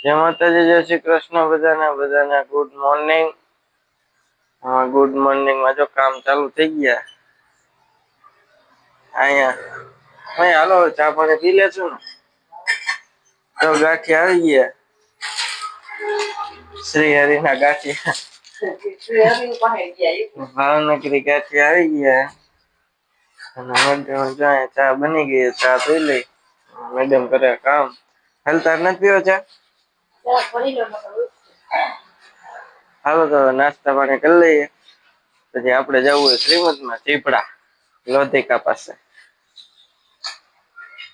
જય માતાજી, જય શ્રી કૃષ્ણ બધાને ગુડ મોર્નિંગ. હા, ગુડ મોર્નિંગ માં જો કામ ચાલુ થઈ ગયા અહીંયા. હાલો ચા પાણી પી લેશું ને. તો ગાંઠિયા આવી ગયા, શ્રી હરિ ના ગાંઠિયા ભાવનગરી ગાંઠિયા આવી ગયા. અને ચા બની ગઈ, ચા પી લઈ. મેડમ કરે કામ. હાલ તાર નથી પીવો ચા? હાલો તો નાસ્તા પાણી કરી લઈએ, પછી આપણે જવું હોય શ્રીમંતમાં ચીપડા લોધિકા પાસે.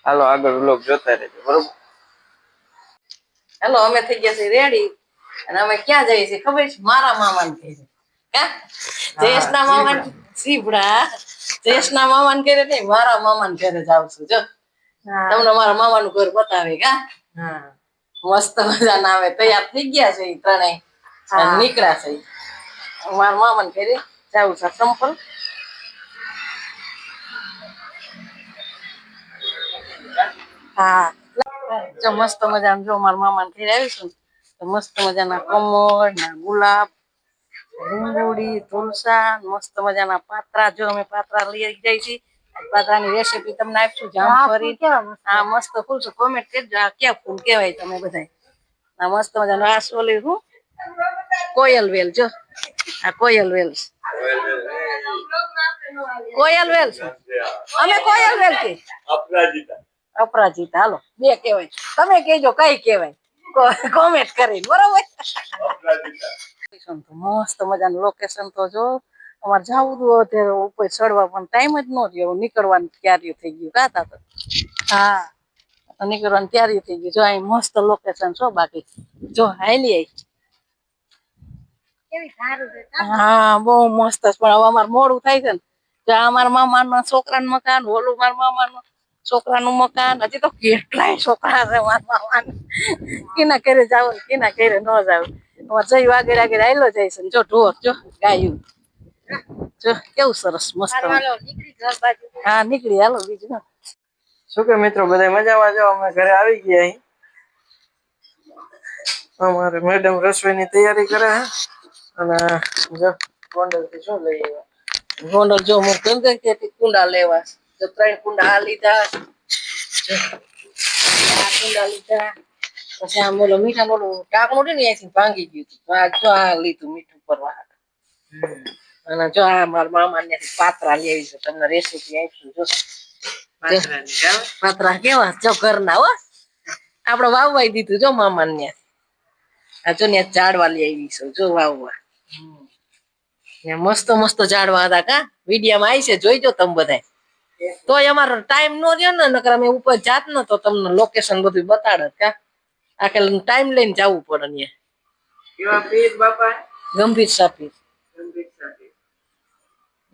હાલો આગળ વ્લોગ જોતા રહેજો, બરોબર? હેલો, અમે થઈ ગયા છે રેડી અને અમે ક્યાં જઈએ છીએ ખબર છે? મારા મામાને ઘરે. કા જયેશના મામાને ચીપડા, જયેશના મામાને ઘરે નહીં, મારા મામાને ઘરે જાવ છું. જો તમને મારા મામાનું ઘર બતાવે. કા મસ્ત મજાના આવે, તૈયાર થઈ ગયા છે ત્રણેય, નીકળ્યા છે. મારા મામાને ઘરે જાવું છે. સંપલ હા, જો મસ્ત મજાનું. જો મારા મામાને ઘરે આવીશું તો મસ્ત મજાના કમળ ના ગુલાબ, લીંબુડી, તુલસા, મસ્ત મજાના પાત્રા. જો અમે પાત્રા લઈ જાય છીએ. પાત્રાની રેસીપી તમને આપશું. જામફળી આ મસ્ત ફૂલ છે. કોમેન્ટ કરજો આ ક્યાં ફૂલ કહેવાય તમે બધા. આ મસ્ત મજાનું આ સોલી હું કોયલ વેલ. જો આ કોયલ વેલ, કોયલ વેલ છે. અમે કોયલ વેલ કે અપરાજિતા. હાલો બે કહેવાય, તમે કહેજો કઈ કહેવાય કોમેન્ટ કરીને, બરોબર? મસ્ત મજાનું લોકેશન તો જો. અમારે જવું હતું અત્યારે ઉપર ચડવા, પણ ટાઈમ જ ન રહ્યો. નીકળવાની તૈયારી થઈ ગયું. કાતા તો હા, નીકળવાની તૈયારી થઈ ગઈ. જો અહીં મસ્ત લોકેશન છો. બાકી જો હાલી હા, બહુ મસ્ત. પણ હવે અમારે મોડું થાય છે ને. જો અમારા મામાના છોકરાનું મકાન, ઓલું મારા મામાનું છોકરાનું મકાન. હજી તો કેટલાય છોકરા છે મારા મામાના. કિના ઘરે જાવ ને કિના ઘરે ન જાવ. અમારે જઈ આગળ આગળ આયલો જાય છે. જો ઢોર, જો ગાયું, જો કેવું સરસ મસ્ત. હા નીકળી, હાલો બીજું શું કે મિત્રો, બધા મજામાં? જાઓ અમે ઘરે આવી ગયા અહીં. અમારે મેડમ રસોઈની તૈયારી કરે છે. અને જો ગોંડલ થી શું લઈ આવ્યા? ગોંડલ જો હું ગંગા કુંડા લેવા. જો 3 કુંડા આ લીધા, આ કુંડા લીધા. પછી આમ બોલો મીઠા ઓલું ટાંકણું ને અહીંથી ભાંગી ગયું હતું. જો આ લીધું મીઠું ભરવા. અને જો આ મારા મામાને પાત્રા લઈ આવી છે. તમને રેસીપી આપશું. જો પાત્રા કેવા જો ઘરના હો, આપડે વાવવાઈ દીધું. જો મામાને આ જો ને ઝાડવા લઈ આવી છે. જો વાવવા મસ્ત મસ્ત ઝાડવા હતા. કા વિડીયામાં આવી છે, જોઈજો તમે બધા. તોય અમારો ટાઈમ નો રહ્યો ને, નકર અમે ઉપર જાત ને તો તમને લોકેશન બધું બતાડત. કા આખે ટાઈમ લઈને જવું પડે. કેવા પીર બાપા? ગંભીર સાપીર.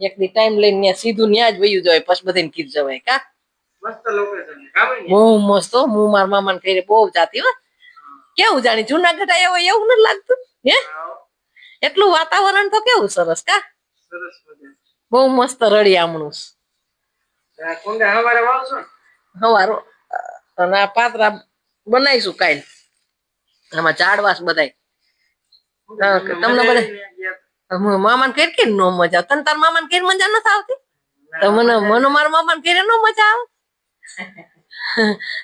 એક દી ટાઈમ લઈને સીધું ન્યા જ વયું જવાય, પછી બધાને કીધ જવાય. કા મસ્ત લોકેશન, બહુ મસ્ત. હું મારા મામાને ઘરે બહુ જાતી હો. કેવું જાણી જુનાગઢ આવ્યા હોય એવું નથી લાગતું? હે, એટલું વાતાવરણ તો કેવું સરસ. કા સરસ મજા. બહુ મસ્ત રળિયામણું. કુંડા હવારે વાવશો? હવારો. અને આ પાત્રા બનાવીશું કાલ. આમાં ઝાડવાસ બધાય. તમને બધા મામાને ઘેર કે નો મજા? તને તાર મામાને ઘેર મજા નથી આવતી? તો મને મારા મામાને ઘેર નો મજા આવે?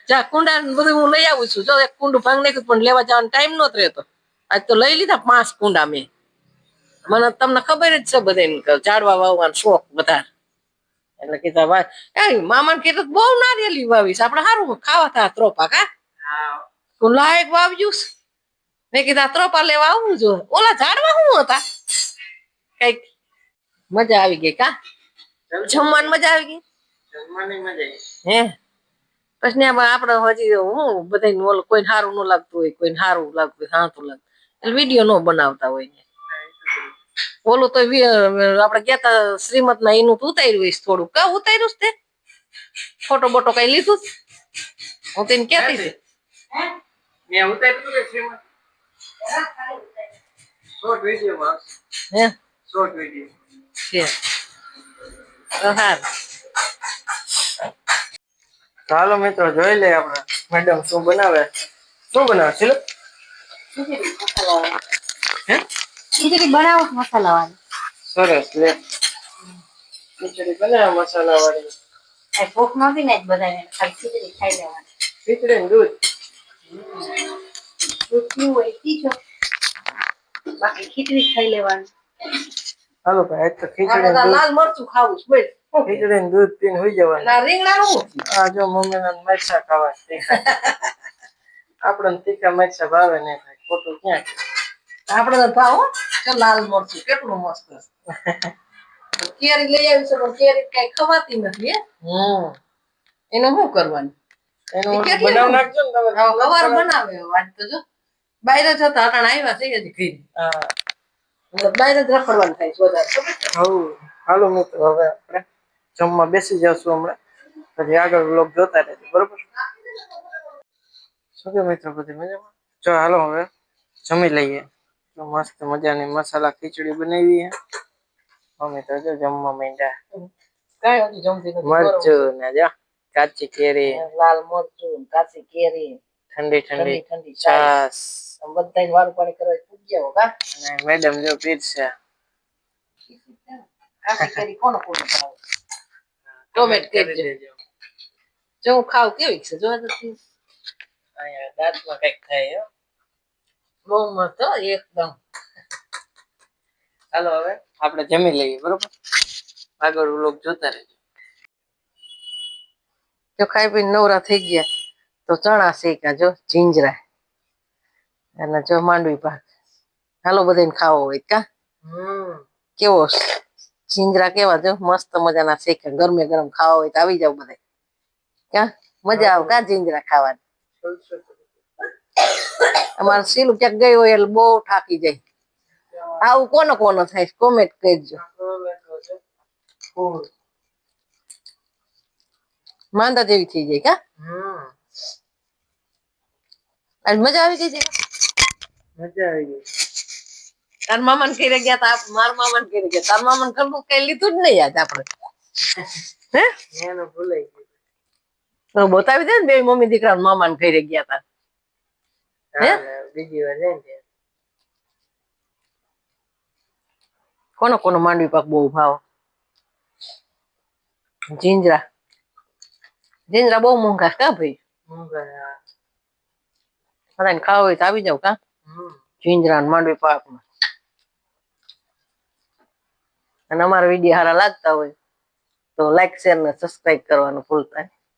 જા કુંડા બધું હું લઈ આવું છું. જો એક કુંડું ભાંગ નાખ્યું, પણ લેવા જવાનો ટાઈમ નતો રહેતો. આજ તો લઈ લીધા 5 કુંડા મેં. મને તમને ખબર જ છે બધાને ઝાડવા વાવવાનો શોખ વધારે. એટલે કીધા ભાઈ મામાને કીધું બહુ નારિયેળી વાવીશ, આપડે સારું ખાવા થા ત્રોપા. કા તું લાયક વાવ્યું. મેં કીધા ત્રોપા લેવા આવવું જોઈએ. ઓલા ઝાડવા શું હતા? કઈક મજા આવી ગઈ. કા જમવાની મજા આવી ગઈ. જમવાની મજા હે પછી આપડે હજી હું બધા કોઈને સારું ન લાગતું હોય, કોઈને સારું લાગતું હોય, સાતું લાગતું એટલે વિડીયો ન બનાવતા હોય. ઓલું તો આપડે ગયા તા શ્રીમત ના એનું ઉતાર્યું હોય થોડું. કા ઉતાર્યું તે ફોટો બોટો કઈ લીધું? હું તેને કેતી હતી. મેં ઉતાર્યું કે શ્રીમત શોર્ટ વિડીયોમાં. હે શોર્ટ વિડીયો છે તો હાર. ચાલો મિત્રો જોઈ લે આપણે મેડમ શું બનાવે. શું બનાવે છે? ખીચડી મસાલાવાળી. હે ખીચડી બનાવો છો મસાલાવાળી. સરસ લે ખીચડી બનાવ મસાલા વાળી આ ભૂખ નહોતી ને બધાને ખાલી ખીચડી ખાઈ લેવાની. ખીચડી ને દૂધ દૂધ પીવું હોય પીજો, બાકી ખીચડી ખાઈ લેવાની. હાલો ભાઈ આજ તો ખીચડી આપણે ને તો દૂધ લાલ મરચું ખાવું છે બોલ. ખીચડી ને દૂધ પીને હોઈ જવાનું આ રીંગણાનું શું થયું? આ જો મમ્મી ના મરચા ખાવા તીખા આપણને તીખા મરચા ભાવે ને ખાય ખોટું ક્યાં આપણે તો ભાવ હો. જો લાલ મરચું કેટલું મસ્ત છે. કેરી લઈ આવી છે પણ કેરી કઈ ખવાતી નથી હે. એને શું કરવાનું? એનું એ કેટલી બનાવ નું? નાખજો ને તમે સવાર બનાવે વાત તો જો બહાર જ હતા અટાણ આવ્યા છે હજી ઘી બહાર જ રખડવાનું થાય છે વધારે. હવ હાલો મિત્રો હવે આપણે જમવા બેસી જશું હમણાં પછી આગળ વ્લોગ જોતા રહેજો બરોબર શું કે મિત્રો બધી મજામાં જો હાલો હવે જમી લઈએ તો મસ્ત મજાની મસાલા ખીચડી બનાવી હે મમ્મી તો જો જમવા માંડ્યા કઈ હજી જમતી નથી. મરચું ને જો કાચી કેરી લાલ મરચું કાચી કેરી ઠંડી ઠંડી ઠંડી ઠંડી છાસ બધા વાળ પાણી કરવા પૂગ્યા કા અને મેડમ જો પીરસે કાચી કેરી કોણ કોણ ખાવ ટોમેટ કેરી જો હું ખાવ કેવી છે જો તો અહીંયા દાંતમાં કઈક થાય હો બહુ મસ્ત હો, એકદમ. હાલો હવે આપણે જમી લઈએ બરોબર આગળ વ્લોગ જોતા રહેજો જો ખાઈ પીને નવરા થઈ ગયા તો ચણા શેકા જો જીંજરા અને જો માંડવી પાક હાલો બધાને ખાવો હોય કા કેવો જીંજરા કેવા જો મસ્ત મજાના શેકા ગરમે ગરમ ખાવા હોય તો આવી જાવ બધા કા મજા આવે કા જીંજરા ખાવાની અમારે સીલું ક્યાંક ગઈ હોય એટલે બહુ થાકી જાય આવું કોનો કોનો થાય કોમેન્ટ કરજો માંદા જેવી થઈ જાય કા આજ મજા આવી ગઈ છે મજા આવી ગઈ તાર મામા ને ઘરે ગયા તા મારા મામા ને ઘરે ગયા તાર મામા ને ઘરનું કઈ લીધું જ નહીં યાદ આપણે હે એનું ભૂલાઈ ગયું તો બતાવી દે ને બે મમ્મી દીકરા મામા ને ઘરે ગયા તા હે બીજી વાર જાય ને કોનો કોનો માંડવી પાક બહુ ભાવ જીંજરા જીંજરા બહુ મોંઘા કા ભાઈ બધાને ખાવા હોય તો આવી જાવ કા જીંજરા ને માંડવી પાક અને અમારા વિડીયો સારા લાગતા હોય તો લાઈક શેર ને સબસ્ક્રાઇબ કરવાનું ભૂલતા નહીં